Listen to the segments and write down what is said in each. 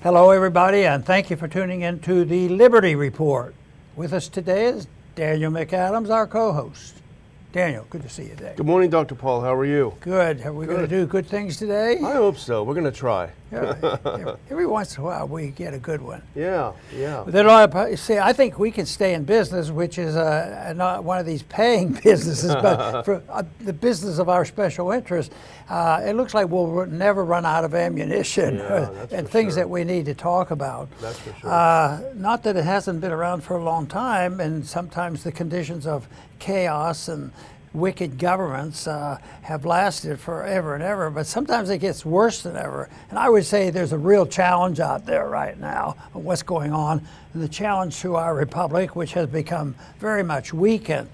Hello, everybody, and thank you for tuning in to the Liberty Report. With us today is Daniel McAdams, our co-host. Daniel, good to see you today. Good morning, Dr. Paul. How are you? Good. Are we going to do good things today? I hope so. We're going to try. Every once in a while, we get a good one. Yeah. See, I think we can stay in business, which is not one of these paying businesses, but for the business of our special interest. It looks like we'll never run out of ammunition and things that we need to talk about. That's for sure. Not that it hasn't been around for a long time, and sometimes the conditions of chaos and wicked governments have lasted forever and ever, but sometimes it gets worse than ever. And I would say there's a real challenge out there right now of what's going on, and the challenge to our republic, which has become very much weakened.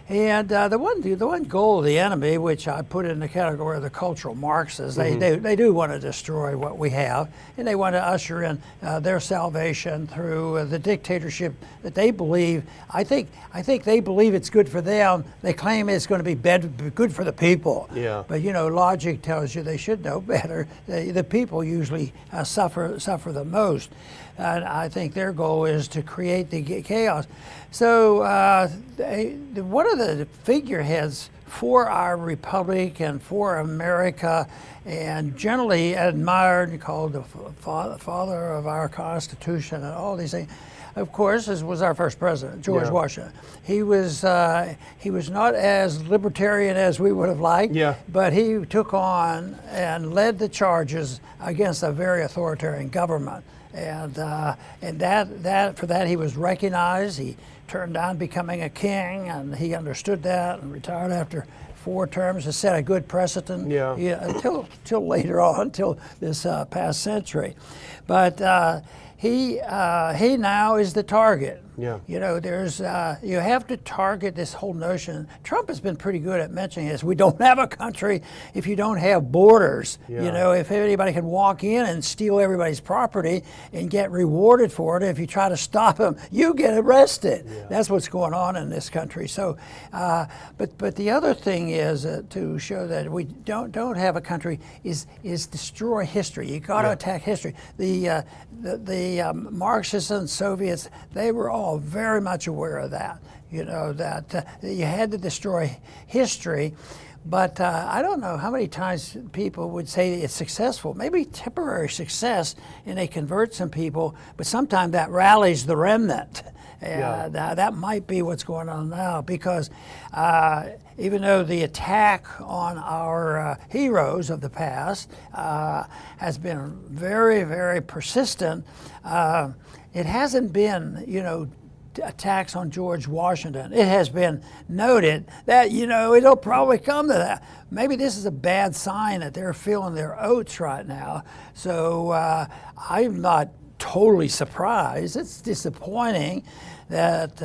And the one goal of the enemy, which I put in the category of the cultural Marxists, they do want to destroy what we have, and they want to usher in their salvation through the dictatorship that they believe. I think they believe it's good for them. They claim it's going to be good for the people. Yeah. But logic tells you they should know better. The people usually suffer the most. And I think their goal is to create the chaos. So one of the figureheads for our republic and for America, and generally admired, called the father of our Constitution and all these things, of course, was our first president, George Washington. He was not as libertarian as we would have liked, but he took on and led the charges against a very authoritarian government. And for that he was recognized. He turned down becoming a king, and he understood that and retired after 4 terms. Has set a good precedent until later on, until this past century. But he now is the target. Yeah. There's you have to target this whole notion. Trump has been pretty good at mentioning this. We don't have a country if you don't have borders. Yeah. If anybody can walk in and steal everybody's property and get rewarded for it, if you try to stop them, you get arrested. Yeah. That's what's going on in this country. So, but the other thing is to show that we don't have a country is destroy history. You got to attack history. The Marxists and Soviets, they were all very much aware of that, that you had to destroy history. But I don't know how many times people would say it's successful, maybe temporary success, and they convert some people, but sometimes that rallies the remnant. That might be what's going on now, because even though the attack on our heroes of the past has been very, very persistent, it hasn't been, attacks on George Washington. It has been noted that, it'll probably come to that. Maybe this is a bad sign that they're feeling their oats right now. So I'm not totally surprised. It's disappointing that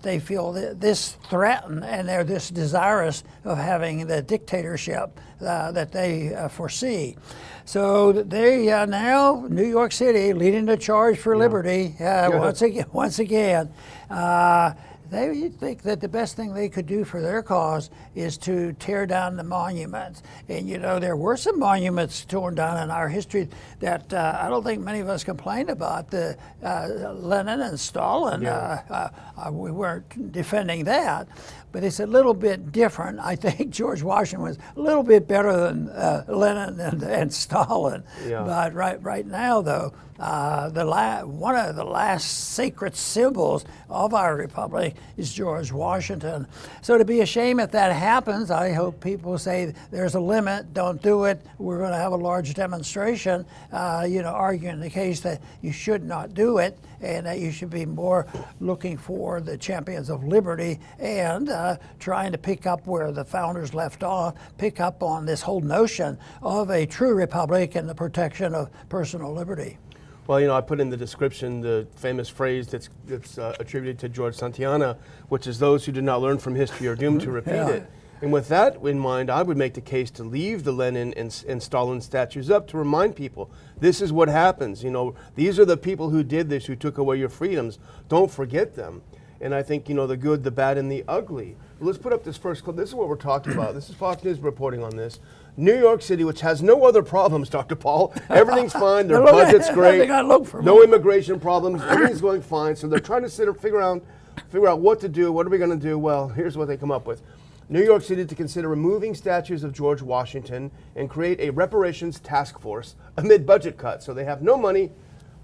they feel this threatened, and they're this desirous of having the dictatorship that they foresee. So they now, New York City, leading the charge for liberty once again. They think that the best thing they could do for their cause is to tear down the monuments. And there were some monuments torn down in our history that I don't think many of us complained about. The Lenin and Stalin, we weren't defending that. But it's a little bit different. I think George Washington was a little bit better than Lenin and Stalin. Yeah. But right now, though, one of the last sacred symbols of our republic is George Washington. So to be a shame if that happens, I hope people say there's a limit, don't do it. We're going to have a large demonstration, arguing the case that you should not do it, and that you should be more looking for the champions of liberty and trying to pick up where the founders left off, pick up on this whole notion of a true republic and the protection of personal liberty. Well, I put in the description the famous phrase that's attributed to George Santayana, which is those who do not learn from history are doomed to repeat it. And with that in mind, I would make the case to leave the Lenin and Stalin statues up to remind people, this is what happens. These are the people who did this, who took away your freedoms. Don't forget them. And I think, the good, the bad, and the ugly. Let's put up this first clip. This is what we're talking about. This is Fox News reporting on this. New York City, which has no other problems, Dr. Paul. Everything's fine. Their budget's great. They gotta look for no immigration problems. Everything's going fine. So they're trying to figure out what to do. What are we going to do? Well, here's what they come up with. New York City to consider removing statues of George Washington and create a reparations task force amid budget cuts. So they have no money,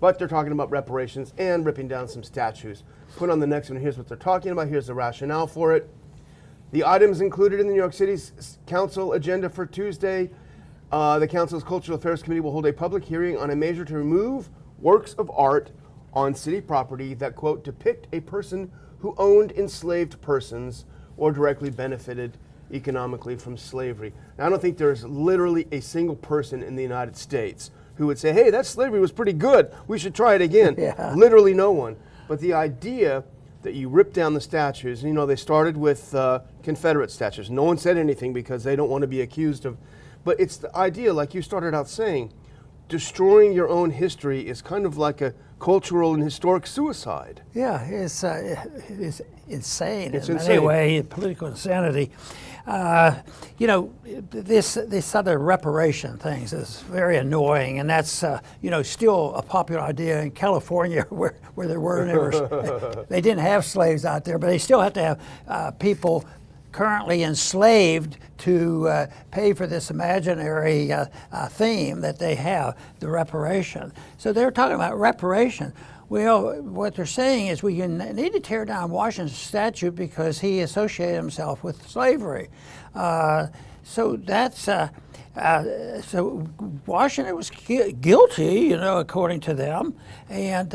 but they're talking about reparations and ripping down some statues. Put on the next one. Here's what they're talking about. Here's the rationale for it. The items included in the New York City's council agenda for Tuesday. The council's Cultural Affairs Committee will hold a public hearing on a measure to remove works of art on city property that, quote, depict a person who owned enslaved persons or directly benefited economically from slavery. Now, I don't think there's literally a single person in the United States who would say, hey, that slavery was pretty good. We should try it again. Yeah. Literally no one. But the idea that you rip down the statues, they started with Confederate statues. No one said anything because they don't want to be accused of, but it's the idea, like you started out saying, destroying your own history is kind of like a cultural and historic suicide. Yeah, it's insane. It's in insane. many ways, political insanity. This other reparation things is very annoying, and that's still a popular idea in California, where there were never they didn't have slaves out there, but they still have to have people currently enslaved to pay for this imaginary theme that they have, the reparation. So they're talking about reparation. Well, what they're saying is we need to tear down Washington's statue because he associated himself with slavery. So that's so Washington was guilty, according to them, and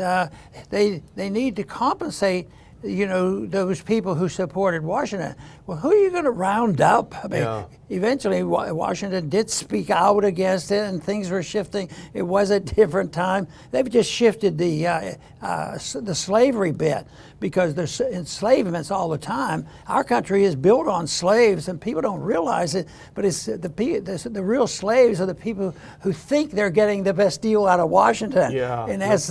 they need to compensate those people who supported Washington. Well, who are you going to round up? I mean, eventually Washington did speak out against it, and things were shifting. It was a different time. They've just shifted the slavery bit because there's enslavements all the time. Our country is built on slaves, and people don't realize it. But it's the real slaves are the people who think they're getting the best deal out of Washington, and that's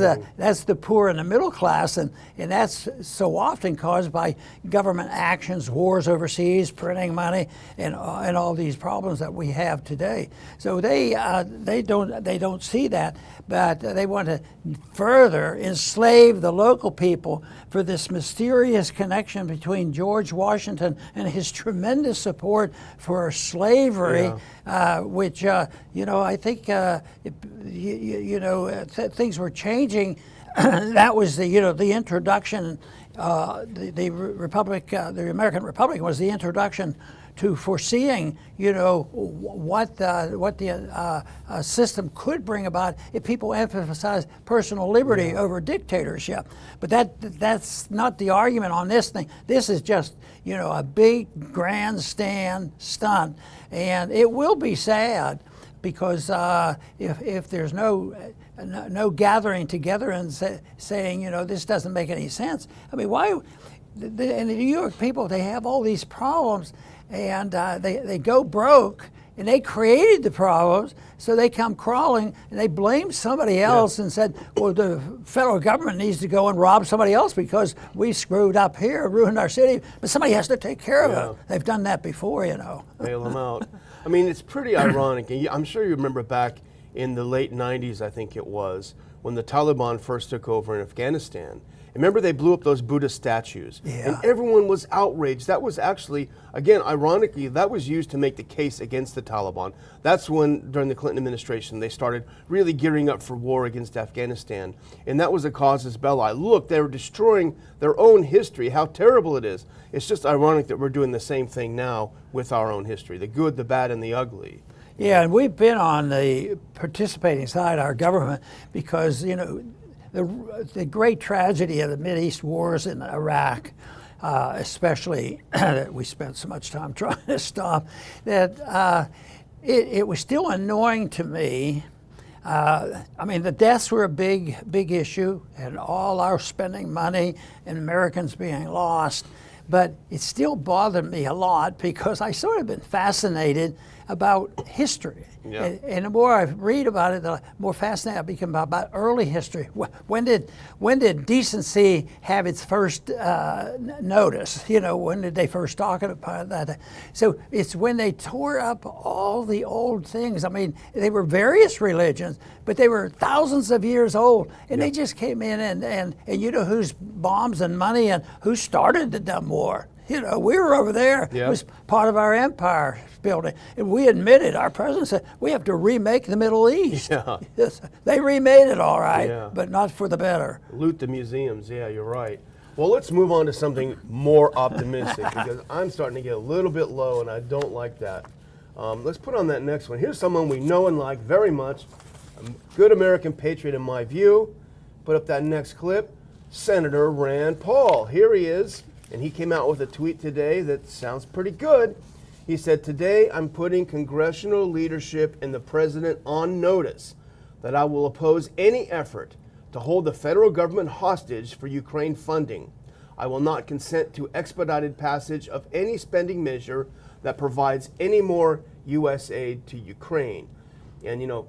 the poor and the middle class, and that's so often caused by government actions, wars overseas, printing money, and all these problems that we have today. So they don't see that, but they want to further enslave the local people for this mysterious connection between George Washington and his tremendous support for slavery, which I think things were changing. That was the introduction. The Republic, the American Republic, was the introduction to foreseeing, what the system could bring about if people emphasize personal liberty over dictatorship. But that's not the argument on this thing. This is just, a big grandstand stunt, and it will be sad because if there's no gathering together and saying, this doesn't make any sense. I mean, why? And the New York people, they have all these problems, and they go broke, and they created the problems, so they come crawling, and they blame somebody else and said, well, the federal government needs to go and rob somebody else because we screwed up here, ruined our city, but somebody has to take care of it. They've done that before, Bail them out. I mean, it's pretty ironic, and I'm sure you remember back in the late 90s, I think it was, when the Taliban first took over in Afghanistan. Remember, they blew up those Buddha statues, and everyone was outraged. That was actually, again, ironically, that was used to make the case against the Taliban. That's when, during the Clinton administration, they started really gearing up for war against Afghanistan, and that was a casus belli. Look, they were destroying their own history, how terrible it is. It's just ironic that we're doing the same thing now with our own history, the good, the bad, and the ugly. Yeah, and we've been on the participating side, our government, because, the great tragedy of the Mideast wars in Iraq, especially that we spent so much time trying to stop, that it was still annoying to me. I mean, the deaths were a big issue, and all our spending money and Americans being lost. But it still bothered me a lot because I sort of been fascinated about history. Yeah. And the more I read about it, the more fascinated I become about early history. When did decency have its first notice? You know, when did they first talk about that? So it's when they tore up all the old things. I mean, they were various religions, but they were thousands of years old, and they just came in and you know whose bombs and money and who started the dumb war. You know, we were over there. Yeah. It was part of our empire building. And we admitted, our president said, we have to remake the Middle East. Yeah. Yes, they remade it all right, Yeah. but not for the better. Loot the museums. Yeah, you're right. Well, let's move on to something more optimistic because I'm starting to get a little bit low and I don't like that. Let's put on that next one. Here's someone we know and like very much, a good American patriot in my view. Put up that next clip. Senator Rand Paul. Here he is. And he came out with a tweet today that sounds pretty good. He said, "Today I'm putting congressional leadership and the president on notice that I will oppose any effort to hold the federal government hostage for Ukraine funding. I will not consent to expedited passage of any spending measure that provides any more U.S. aid to Ukraine." And you know,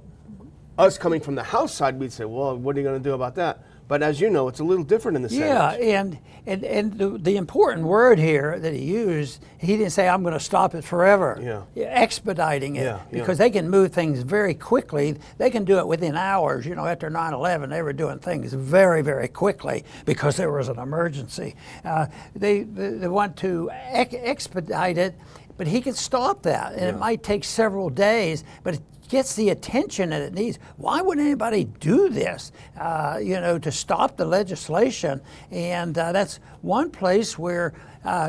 us coming from the House side, we'd say, well, what are you going to do about that? But as you know, it's a little different in the Senate. Yeah, and the important word here that he used, he didn't say, I'm going to stop it forever. Yeah. Expediting it, Yeah, because they can move things very quickly. They can do it within hours. You know, after 9/11, they were doing things very, very quickly because there was an emergency. They want to expedite it, but he could stop that, and it might take several days, but it gets the attention that it needs. Why would anybody do this, you know, to stop the legislation? And that's one place where,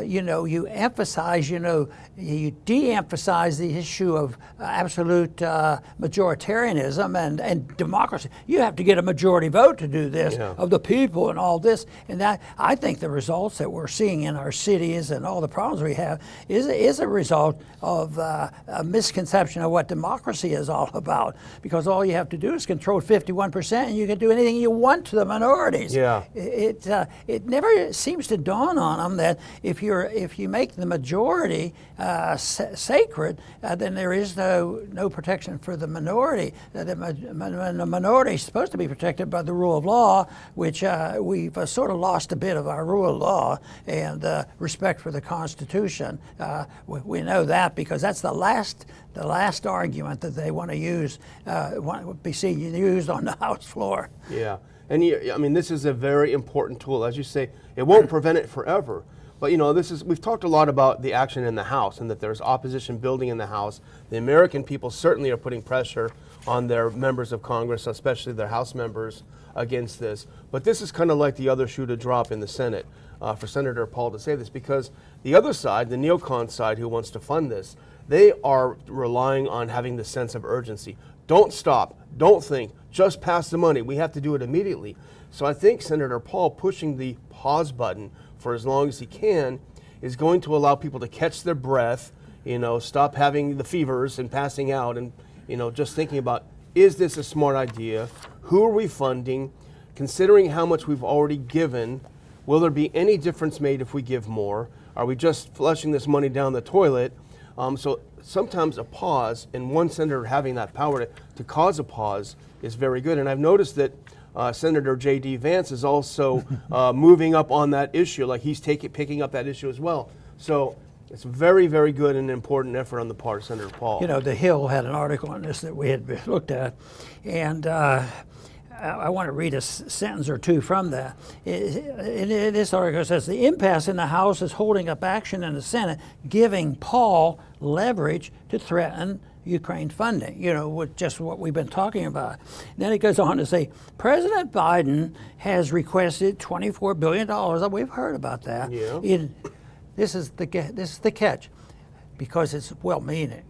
you know, you emphasize, you know, you de-emphasize the issue of absolute majoritarianism and democracy. You have to get a majority vote to do this, of the people and all this. And that, I think the results that we're seeing in our cities and all the problems we have is a result of a misconception of what democracy is all about. Because all you have to do is control 51% and you can do anything you want to the minorities. Yeah. It never seems to dawn on them that if you make the majority sacred, then there is no protection for the minority. The minority is supposed to be protected by the rule of law, which we've sort of lost a bit of our rule of law and respect for the Constitution. We know that because that's the last argument that they want to use, want to see used on the House floor. Yeah, and I mean, this is a very important tool. As you say, it won't prevent it forever. But you know, we've talked a lot about the action in the House and that there's opposition building in the House. The American people certainly are putting pressure on their members of Congress, especially their House members, against this. But this is kind of like the other shoe to drop in the Senate for Senator Paul to say this, because the other side, the neocon side who wants to fund this, they are relying on having the sense of urgency. Don't stop, don't think, just pass the money. We have to do it immediately. So I think Senator Paul pushing the pause button for as long as he can is going to allow people to catch their breath, you know, stop having the fevers and passing out and, you know, just thinking about, is this a smart idea? Who are we funding? Considering how much we've already given, will there be any difference made if we give more? Are we just flushing this money down the toilet? So sometimes a pause, and one senator having that power to cause a pause is very good. And I've noticed that Senator J.D. Vance is also moving up on that issue, like he's picking up that issue as well. So it's a very, very good and important effort on the part of Senator Paul. You know, The Hill had an article on this that we had looked at, and I want to read a sentence or two from that. In this article, it says, the impasse in the House is holding up action in the Senate, giving Paul leverage to threaten Ukraine funding, you know, with just what we've been talking about. Then it goes on to say, President Biden has requested $24 billion. We've heard about that. Yeah. This is the catch, because it's well-meaning.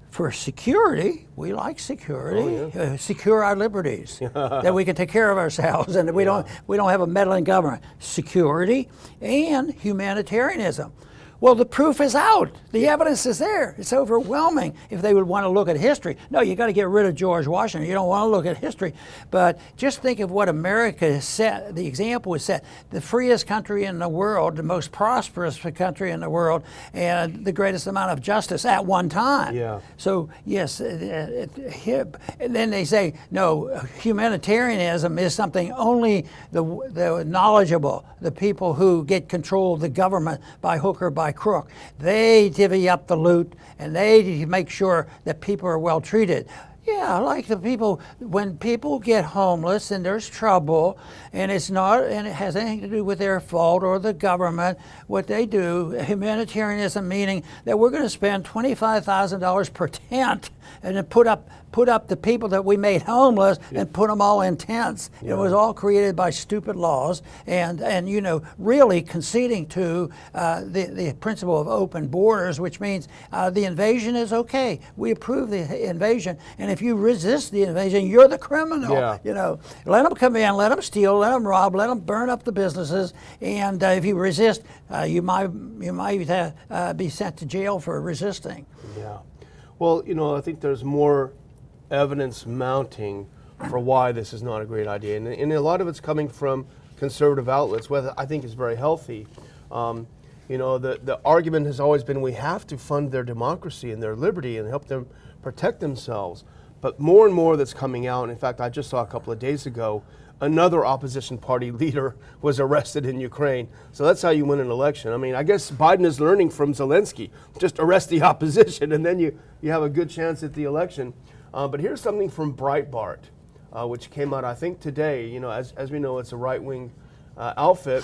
For security, we like security. Secure our liberties, that we can take care of ourselves, and that we don't have a meddling government. Security and humanitarianism. Well, the proof is out. The evidence is there. It's overwhelming if they would want to look at history. No, you got to get rid of George Washington. You don't want to look at history. But just think of what America has set. The example was set. The freest country in the world, the most prosperous country in the world, and the greatest amount of justice at one time. Yeah. So, yes, and then they say, no, humanitarianism is something only the knowledgeable, the people who get control of the government by hook or by crook. They divvy up the loot and they make sure that people are well treated. Yeah, like the people, when people get homeless and there's trouble and it has anything to do with their fault or the government, what they do, humanitarianism meaning that we're going to spend $25,000 per tent and then put up the people that we made homeless and put them all in tents. Yeah. It was all created by stupid laws and really conceding to the principle of open borders, which means the invasion is okay. We approve the invasion, and if you resist the invasion, you're the criminal. Yeah. Let them come in, let them steal, let them rob, let them burn up the businesses, and if you resist, you might be sent to jail for resisting. Yeah. Well, I think there's more evidence mounting for why this is not a great idea. And a lot of it's coming from conservative outlets, whether I think is very healthy. The argument has always been we have to fund their democracy and their liberty and help them protect themselves. But more and more that's coming out, and in fact, I just saw a couple of days ago, another opposition party leader was arrested in Ukraine. So that's how you win an election. I mean, I guess Biden is learning from Zelensky. Just arrest the opposition and then you have a good chance at the election. But here's something from Breitbart, which came out, I think, today. As we know, it's a right-wing outfit.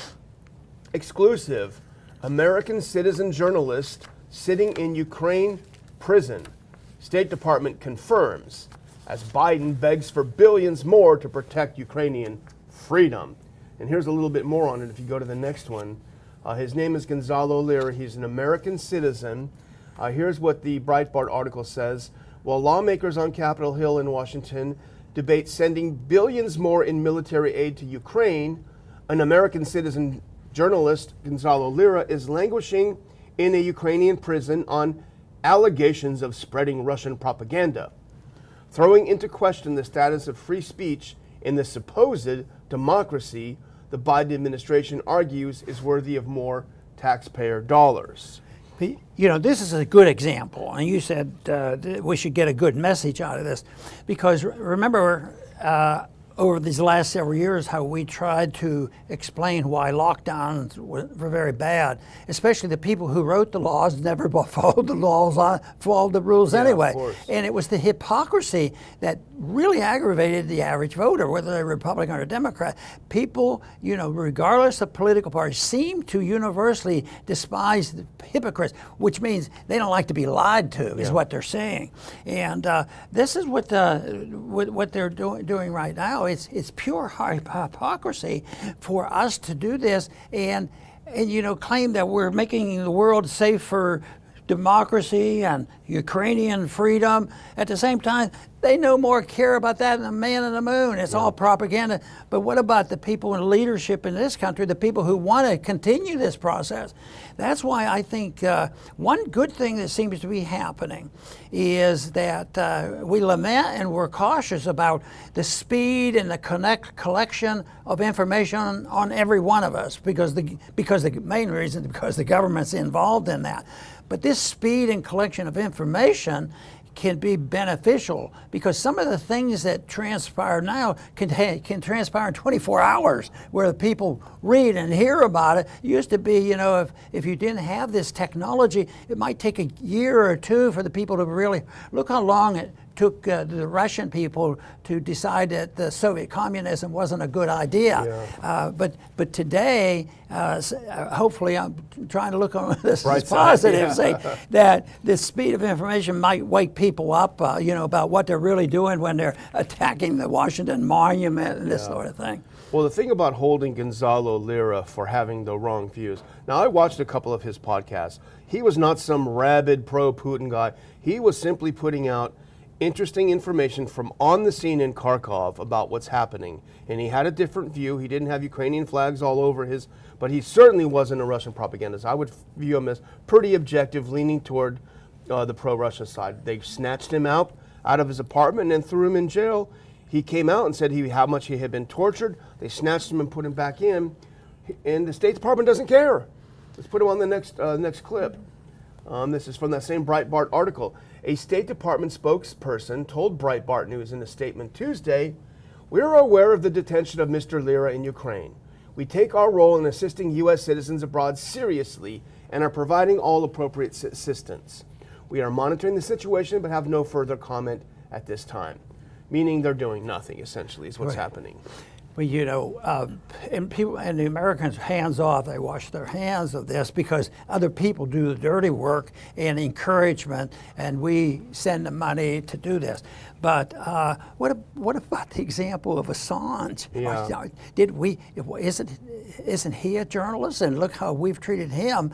Exclusive. American citizen journalist sitting in Ukraine prison. State Department confirms as Biden begs for billions more to protect Ukrainian freedom. And here's a little bit more on it if you go to the next one. His name is Gonzalo Lira. He's an American citizen. Here's what the Breitbart article says. While lawmakers on Capitol Hill in Washington debate sending billions more in military aid to Ukraine, an American citizen journalist, Gonzalo Lira, is languishing in a Ukrainian prison on allegations of spreading Russian propaganda, throwing into question the status of free speech in the supposed democracy the Biden administration argues is worthy of more taxpayer dollars. This is a good example, and you said we should get a good message out of this, because remember over these last several years how we tried to explain why lockdowns were very bad, especially the people who wrote the laws never followed the laws, followed the rules anyway. And it was the hypocrisy that really aggravated the average voter, whether they're Republican or Democrat. People, regardless of political party, seem to universally despise the hypocrites, which means they don't like to be lied to, is what they're saying. And this is what they're doing right now. It's pure hypocrisy for us to do this and claim that we're making the world safe for democracy and Ukrainian freedom. At the same time, they no more care about that than the man on the moon. It's all propaganda. But what about the people in leadership in this country, the people who want to continue this process? That's why I think one good thing that seems to be happening is that we lament and we're cautious about the speed and the collection of information on every one of us, because the main reason is because the government's involved in that. But this speed and collection of information can be beneficial, because some of the things that transpire now can transpire in 24 hours, where the people read and hear about it. It used to be, if you didn't have this technology, it might take a year or two for the people to really look how long it took the Russian people to decide that the Soviet communism wasn't a good idea. But today, hopefully, I'm trying to look on this as positive, say that the speed of information might wake people up, about what they're really doing when they're attacking the Washington Monument and this sort of thing. Well, the thing about holding Gonzalo Lira for having the wrong views. Now, I watched a couple of his podcasts. He was not some rabid pro-Putin guy. He was simply putting out interesting information from on the scene in Kharkov about what's happening. And he had a different view. He didn't have Ukrainian flags all over his, but he certainly wasn't a Russian propagandist. I would view him as pretty objective, leaning toward the pro-Russia side. They snatched him out of his apartment and threw him in jail. He came out and said how much he had been tortured. They snatched him and put him back in. And the State Department doesn't care. Let's put him on the next clip. This is from that same Breitbart article. A State Department spokesperson told Breitbart News in a statement Tuesday, "We are aware of the detention of Mr. Lira in Ukraine. We take our role in assisting U.S. citizens abroad seriously and are providing all appropriate assistance. We are monitoring the situation but have no further comment at this time." Meaning they're doing nothing, essentially, is what's happening. Well, you know, and the Americans, hands off, they wash their hands of this because other people do the dirty work and encouragement, and we send the money to do this. But what about the example of Assange? Yeah. Isn't he a journalist? And look how we've treated him.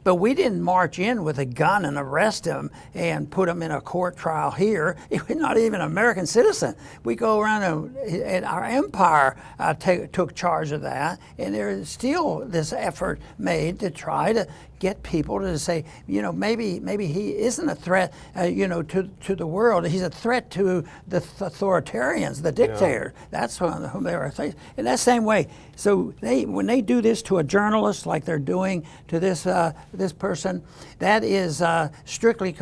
But we didn't march in with a gun and arrest him and put him in a court trial here. He was not even an American citizen. We go around and our empire took charge of that, and there's still this effort made to try to get people to say, you know, maybe he isn't a threat, to the world. He's a threat to the authoritarians, the dictator. Yeah. That's whom they are facing. In that same way, so when they do this to a journalist, like they're doing to this person, that is strictly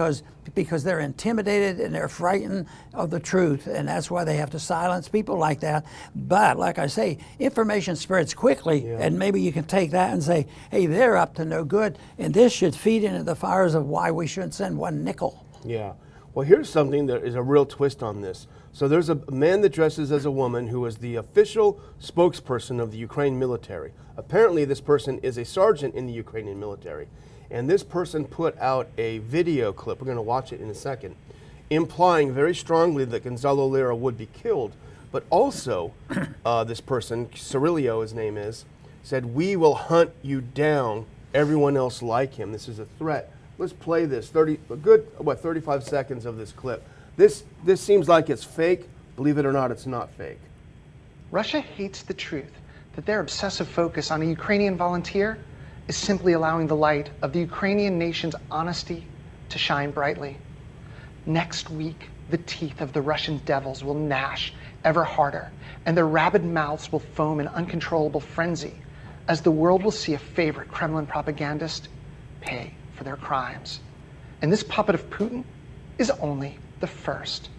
because they're intimidated and they're frightened of the truth, and that's why they have to silence people like that. But like I say, information spreads quickly, and maybe you can take that and say, hey, they're up to no good, and this should feed into the fires of why we shouldn't send one nickel. Yeah. Well, here's something that is a real twist on this. So there's a man that dresses as a woman who is the official spokesperson of the Ukraine military. Apparently, this person is a sergeant in the Ukrainian military. And this person put out a video clip, we're going to watch it in a second, implying very strongly that Gonzalo Lira would be killed. But also, this person, Cirilio his name is, said, "We will hunt you down, everyone else like him." This is a threat. Let's play this, 35 seconds of this clip. This seems like it's fake. Believe it or not, it's not fake. Russia hates the truth that their obsessive focus on a Ukrainian volunteer is simply allowing the light of the Ukrainian nation's honesty to shine brightly. Next week, the teeth of the Russian devils will gnash ever harder, and their rabid mouths will foam in uncontrollable frenzy as the world will see a favorite Kremlin propagandist pay for their crimes. And this puppet of Putin is only the first.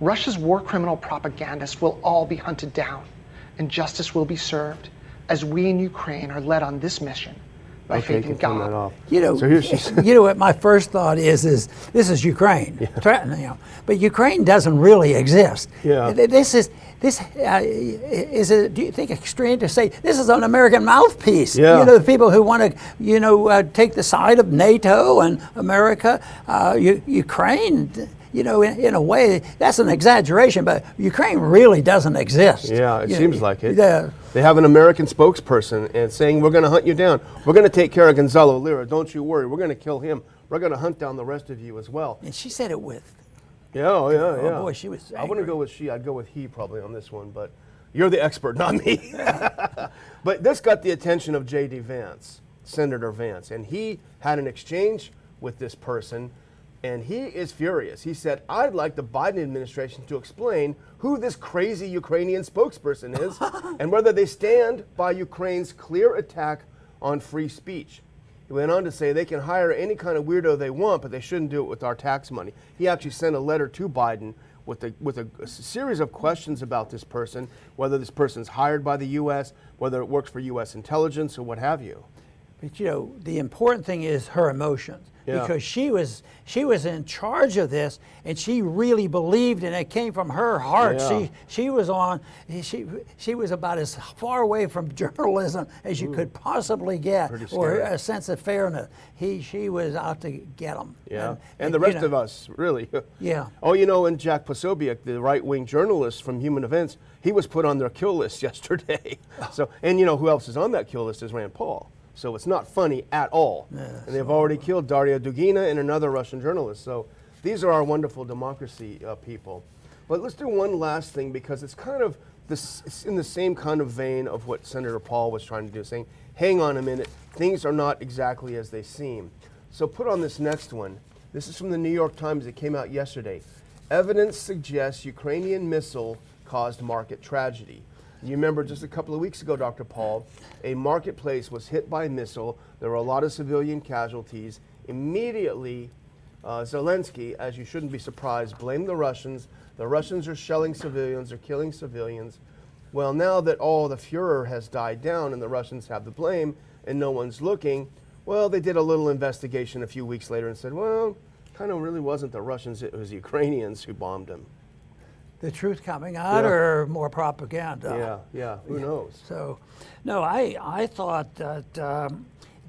Russia's war criminal propagandists will all be hunted down, and justice will be served as we in Ukraine are led on this mission by faith in God. You know, so you know what my first thought is this is Ukraine, but Ukraine doesn't really exist. Yeah. Do you think it's strange to say this is an American mouthpiece? Yeah. You know, the people who want to, take the side of NATO and America, Ukraine. You know, in a way, that's an exaggeration, but Ukraine really doesn't exist. Yeah, it seems like it. Yeah. They have an American spokesperson and saying, we're going to hunt you down. We're going to take care of Gonzalo Lira. Don't you worry. We're going to kill him. We're going to hunt down the rest of you as well. And she said it with. Yeah. Oh, boy, she was angry. I wouldn't go with she. I'd go with he probably on this one, but you're the expert, not me. But this got the attention of J.D. Vance, Senator Vance, and he had an exchange with this person. And he is furious. He said, I'd like the Biden administration to explain who this crazy Ukrainian spokesperson is and whether they stand by Ukraine's clear attack on free speech. He went on to say they can hire any kind of weirdo they want, but they shouldn't do it with our tax money. He actually sent a letter to Biden with a series of questions about this person, whether this person's hired by the U.S., whether it works for U.S. intelligence or what have you. But the important thing is her emotions. Yeah. Because she was in charge of this, and she really believed, and it came from her heart. Yeah. She was about as far away from journalism as you could possibly get, or a sense of fairness. She was out to get them. Yeah, and the rest of us, really. Yeah. Oh, and Jack Posobiec, the right-wing journalist from Human Events, he was put on their kill list yesterday. So, and who else is on that kill list is Rand Paul. So it's not funny at all. Yeah, and they've already killed Daria Dugina and another Russian journalist. So These are our wonderful democracy people. But let's do one last thing, because it's kind of it's in the same kind of vein of what Senator Paul was trying to do, saying, hang on a minute, things are not exactly as they seem. So put on this next one. This is from the New York Times. It came out yesterday. Evidence suggests Ukrainian missile caused market tragedy. You remember just a couple of weeks ago, Dr. Paul, a marketplace was hit by a missile. There were a lot of civilian casualties. Immediately, Zelensky, as you shouldn't be surprised, blamed the Russians. The Russians are shelling civilians, are killing civilians. Well, now that all the furor has died down and the Russians have the blame and no one's looking, well, they did a little investigation a few weeks later and said, well, kind of really wasn't the Russians, it was the Ukrainians who bombed them. The truth coming out, or more propaganda? Yeah, who knows? So, no, I thought that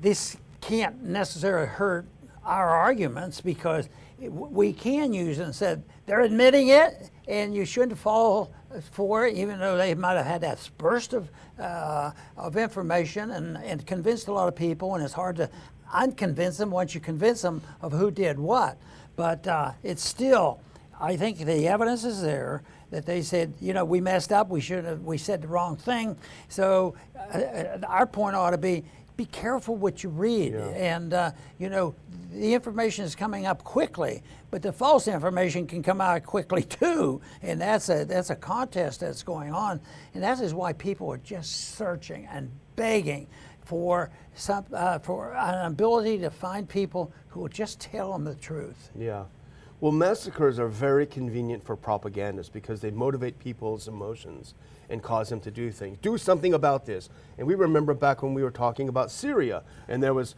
this can't necessarily hurt our arguments, because we can use it and said they're admitting it, and you shouldn't fall for it, even though they might have had that burst of information and convinced a lot of people, and it's hard to unconvince them once you convince them of who did what. But it's still, I think the evidence is there that they said, we messed up, we said the wrong thing. So our point ought to be careful what you read. And, the information is coming up quickly, but the false information can come out quickly too. And that's a contest that's going on. And that is why people are just searching and begging for an ability to find people who will just tell them the truth. Yeah. Well, massacres are very convenient for propagandists because they motivate people's emotions and cause them to do things. Do something about this. And we remember back when we were talking about Syria, and there was,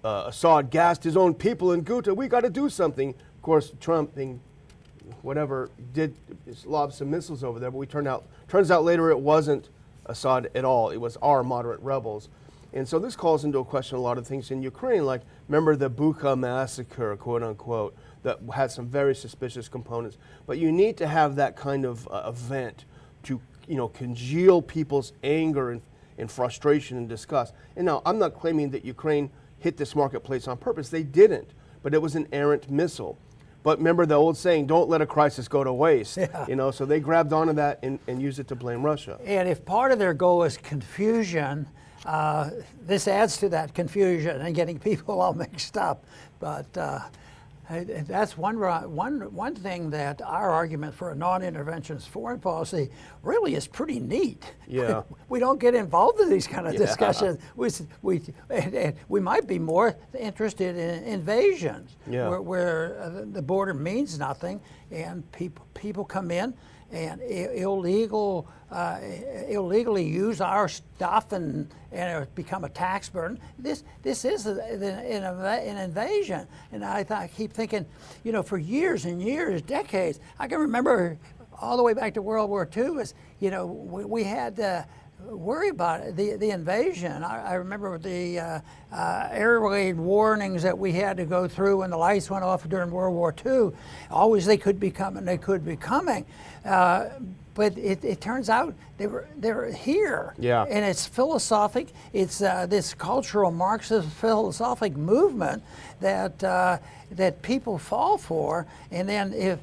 Assad gassed his own people in Ghouta. We got to do something. Of course, Trump, did lob some missiles over there, but turns out later it wasn't Assad at all. It was our moderate rebels. And so this calls into question a lot of things in Ukraine, like, remember the Bucha massacre, quote unquote, that had some very suspicious components. But you need to have that kind of event to, congeal people's anger and frustration and disgust. And now, I'm not claiming that Ukraine hit this marketplace on purpose. They didn't, but it was an errant missile. But remember the old saying, don't let a crisis go to waste. Yeah. So they grabbed onto that and used it to blame Russia. And if part of their goal is confusion, this adds to that confusion and getting people all mixed up. But that's one thing that our argument for a non-interventionist foreign policy really is pretty neat. Yeah. We don't get involved in these kind of discussions. We might be more interested in invasions, where the border means nothing, and people come in and illegally use our stuff and become a tax burden. This is an invasion, and I keep thinking, for years and years, decades. I can remember all the way back to World War II. We had to worry about it, the invasion. I remember the air raid warnings that we had to go through when the lights went off during World War II. Always they could be coming. But it turns out they're here. Yeah. And it's philosophic. It's this cultural Marxist philosophic movement that people fall for, and then they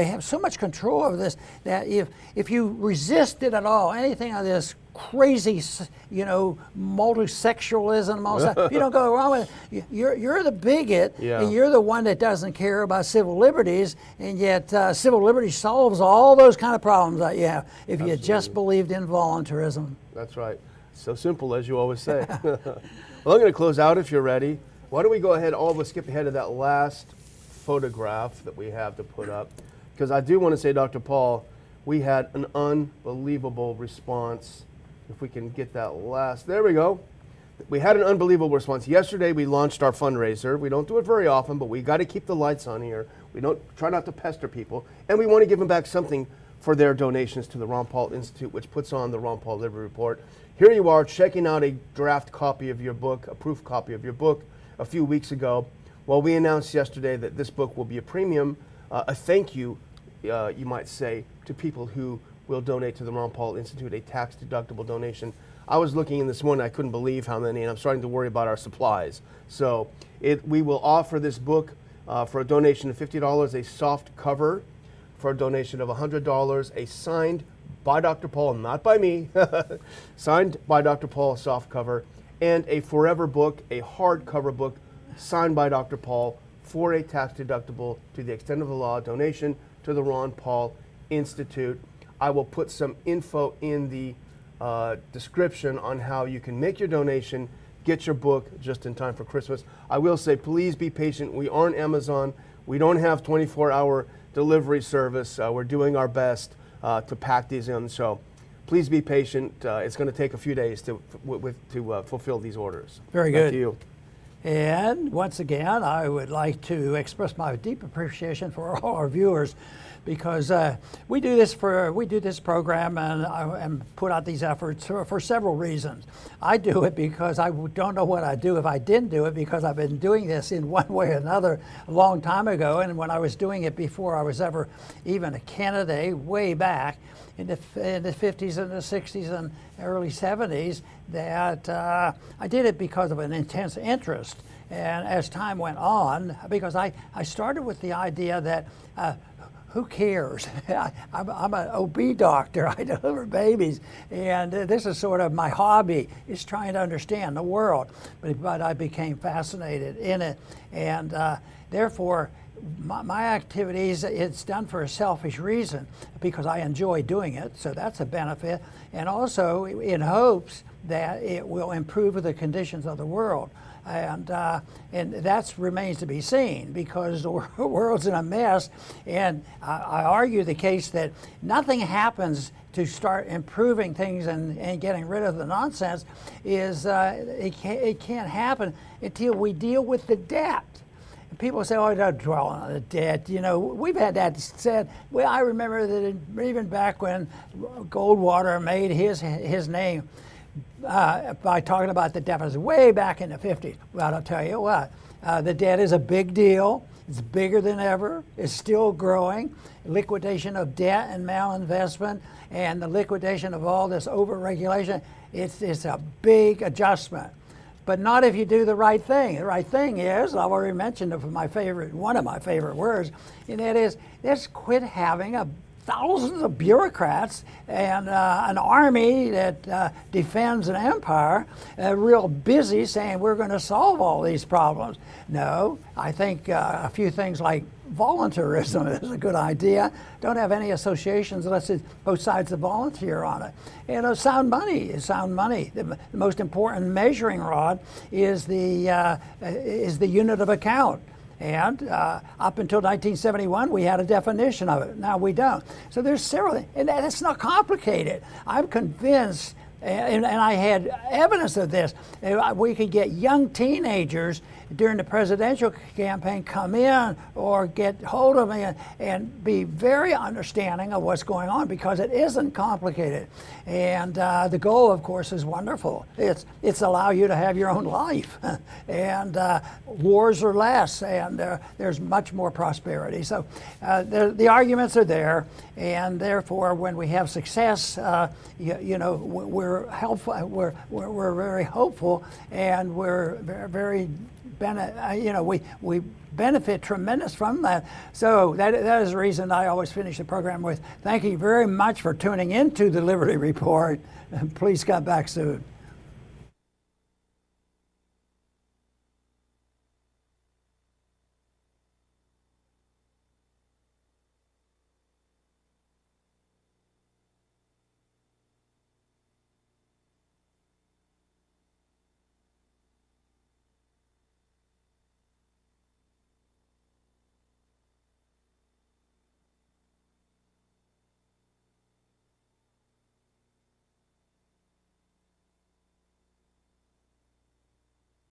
have so much control over this that if you resist it at all, anything of this crazy, multisexualism, all stuff, you don't go along with it. You're the bigot, and you're the one that doesn't care about civil liberties, and yet civil liberties solves all those kind of problems that you have if you just believed in voluntarism. That's right. So simple, as you always say. Well, I'm going to close out if you're ready. Why don't we go ahead, all of us skip ahead to that last photograph that we have to put up. Because I do want to say, Dr. Paul, we had an unbelievable response. If we can get that last, there we go. We had an unbelievable response. Yesterday we launched our fundraiser. We don't do it very often, but we got to keep the lights on here. We don't try not to pester people, and we want to give them back something for their donations to the Ron Paul Institute, which puts on the Ron Paul Liberty Report. Here you are checking out a draft copy of your book, a proof copy of your book a few weeks ago. Well, we announced yesterday that this book will be a premium, a thank you, you might say, to people who will donate to the Ron Paul Institute, a tax-deductible donation. I was looking in this morning, I couldn't believe how many, and I'm starting to worry about our supplies. So we will offer this book For a donation of $50, a soft cover. For a donation of $100, a signed by Dr. Paul, not by me, signed by Dr. Paul soft cover, and a forever book, a hardcover book signed by Dr. Paul for a tax-deductible, to the extent of the law, donation to the Ron Paul Institute. I will put some info in the description on how you can make your donation, get your book just in time for Christmas. I will say, please be patient. We aren't Amazon. We don't have 24-hour delivery service. We're doing our best to pack these in, so please be patient. It's going to take a few days to fulfill these orders. Very Back good. to you. And once again, I would like to express my deep appreciation for all our viewers, because we do this program and put out these efforts for several reasons. I do it because I don't know what I'd do if I didn't do it, because I've been doing this in one way or another a long time ago. And when I was doing it before I was ever even a candidate, way back in the 50s and the 60s and early 70s, that I did it because of an intense interest. And as time went on, because I started with the idea that who cares? I'm an OB doctor. I deliver babies, and this is sort of my hobby, is trying to understand the world. But I became fascinated in it, and therefore my activities, it's done for a selfish reason, because I enjoy doing it, so that's a benefit, and also in hopes that it will improve the conditions of the world. And that remains to be seen, because the world's in a mess. And I argue the case that nothing happens to start improving things and getting rid of the nonsense. It can't happen until we deal with the debt. People say, oh, don't dwell on the debt. You know, we've had that said. Well, I remember that even back when Goldwater made his name by talking about the deficit way back in the 50s. Well, I'll tell you what, the debt is a big deal. It's bigger than ever. It's still growing. Liquidation of debt and malinvestment, and the liquidation of all this overregulation, it's a big adjustment. But not if you do the right thing. The right thing is, I've already mentioned it, one of my favorite words, and that is, let's quit having thousands of bureaucrats and an army that defends an empire, real busy saying we're going to solve all these problems. No, I think a few things like voluntarism is a good idea. Don't have any associations unless both sides volunteer on it. And sound money is sound money. The most important measuring rod is the unit of account. And up until 1971, we had a definition of it. Now we don't. So there's several, and it's not complicated. I'm convinced, and I had evidence of this, we could get young teenagers during the presidential campaign come in or get hold of me and be very understanding of what's going on, because it isn't complicated. And the goal, of course, is wonderful. It's allow you to have your own life, and wars are less, and there's much more prosperity. So the arguments are there, and therefore, when we have success, we're helpful. We're very hopeful, and we're very we benefit tremendous from that. So that is the reason I always finish the program with, thank you very much for tuning into the Liberty Report, and please come back soon.